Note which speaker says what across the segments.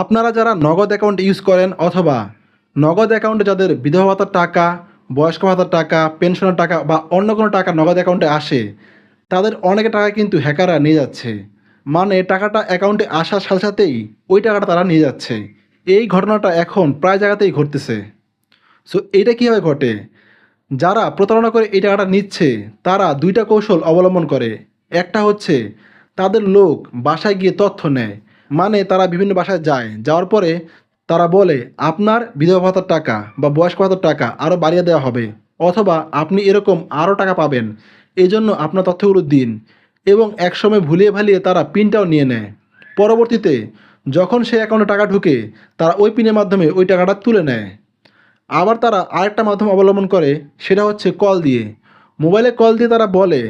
Speaker 1: আপনারা যারা নগদ অ্যাকাউন্ট ইউজ করেন অথবা নগদ অ্যাকাউন্টে যাদের বিধবা ভাতার টাকা, বয়স্ক ভাতার টাকা, পেনশনের টাকা বা অন্য কোনো টাকা নগদ অ্যাকাউন্টে আসে, তাদের অনেক টাকা কিন্তু হ্যাকাররা নিয়ে যাচ্ছে। মানে টাকাটা অ্যাকাউন্টে আসার সাথে সাথেই ওই টাকাটা তারা নিয়ে যাচ্ছে। এই ঘটনাটা এখন প্রায় জায়গাতেই ঘটতেছে। সো এইটা কীভাবে ঘটে? যারা প্রতারণা করে এই টাকাটা নিচ্ছে তারা দুইটা কৌশল অবলম্বন করে। একটা হচ্ছে তাদের লোক বাসায় গিয়ে তথ্য নেয়। মানে তারা বিভিন্ন বাসায় যায়, যাওয়ার পরে তারা বলে আপনার বিধবা ভাতার টাকা বা বয়স্ক ভাতার টাকা আরও বাড়িয়ে দেওয়া হবে, অথবা আপনি এরকম আরও টাকা পাবেন, এই জন্য আপনার তথ্যগুলো দিন। এবং একসময় ভুলিয়ে ভালিয়ে তারা পিনটাও নিয়ে নেয়। পরবর্তীতে যখন সেই অ্যাকাউন্টে টাকা ঢুকে তারা ওই পিনের মাধ্যমে ওই টাকাটা তুলে নেয়। আবার তারা আরেকটা মাধ্যম অবলম্বন করে, সেটা হচ্ছে কল দিয়ে। মোবাইলে কল দিয়ে তারা বলে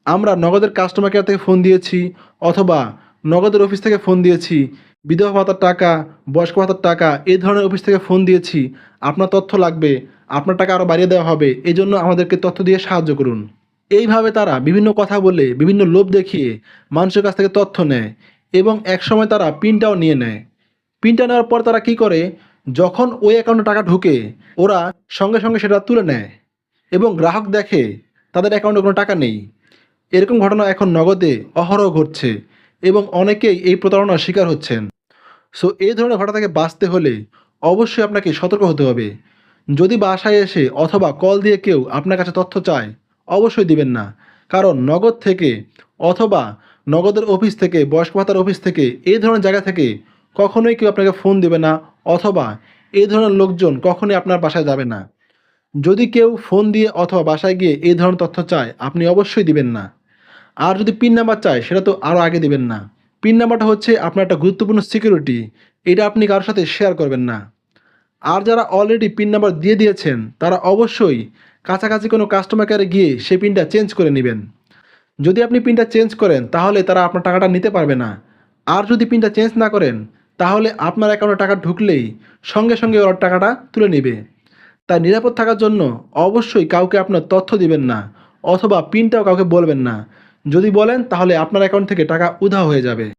Speaker 1: আমরা নগদের কাস্টমার কেয়ার থেকে ফোন দিয়েছি, অথবা নগদের অফিস থেকে ফোন দিয়েছি, বিধবা ভাতার টাকা, বয়স্ক ভাতার টাকা এই ধরনের অফিস থেকে ফোন দিয়েছি, আপনার তথ্য লাগবে, আপনার টাকা আরও বাড়িয়ে দেওয়া হবে, এই জন্য আমাদেরকে তথ্য দিয়ে সাহায্য করুন। এইভাবে তারা বিভিন্ন কথা বলে, বিভিন্ন লোভ দেখিয়ে মানুষের কাছ থেকে তথ্য নেয় এবং একসময় তারা পিনটাও নিয়ে নেয়। পিনটা নেওয়ার পর তারা কী করে, যখন ওই অ্যাকাউন্টে টাকা ঢুকে ওরা সঙ্গে সঙ্গে সেটা তুলে নেয় এবং গ্রাহক দেখে তাদের অ্যাকাউন্টে কোনো টাকা নেই। এরকম ঘটনা এখন নগদে অহরহ ঘটছে এবং অনেকেই এই প্রতারণার শিকার হচ্ছেন। সো এই ধরনের ঘটনা থেকে বাঁচতে হলে অবশ্যই আপনাকে সতর্ক হতে হবে। যদি বাসায় এসে অথবা কল দিয়ে কেউ আপনার কাছে তথ্য চায়, অবশ্যই দিবেন না। কারণ নগদ থেকে অথবা নগদের অফিস থেকে, বয়স্ক ভাতার অফিস থেকে, এই ধরনের জায়গা থেকে কখনোই কেউ আপনাকে ফোন দেবে না, অথবা এই ধরনের লোকজন কখনোই আপনার বাসায় যাবে না। যদি কেউ ফোন দিয়ে অথবা বাসায় গিয়ে এই ধরনের তথ্য চায়, আপনি অবশ্যই দিবেন না। আর যদি পিন নাম্বার চায়, সেটা তো আরও আগে দিবেন না। পিন নাম্বারটা হচ্ছে আপনার একটা গুরুত্বপূর্ণ সিকিউরিটি, এটা আপনি কারোর সাথে শেয়ার করবেন না। আর যারা অলরেডি পিন নাম্বার দিয়ে দিয়েছেন তারা অবশ্যই কাছাকাছি কোনো কাস্টমার কেয়ারে গিয়ে সেই পিনটা চেঞ্জ করে নেবেন। যদি আপনি পিনটা চেঞ্জ করেন তাহলে তারা আপনার টাকাটা নিতে পারবে না। আর যদি পিনটা চেঞ্জ না করেন তাহলে আপনার অ্যাকাউন্টে টাকা ঢুকলেই সঙ্গে সঙ্গে ওরা টাকাটা তুলে নেবে। তাই নিরাপদ থাকার জন্য অবশ্যই কাউকে আপনার তথ্য দিবেন না, অথবা পিনটাও কাউকে বলবেন না। যদি বলেন তাহলে আপনার অ্যাকাউন্ট থেকে টাকা উধাও হয়ে যাবে।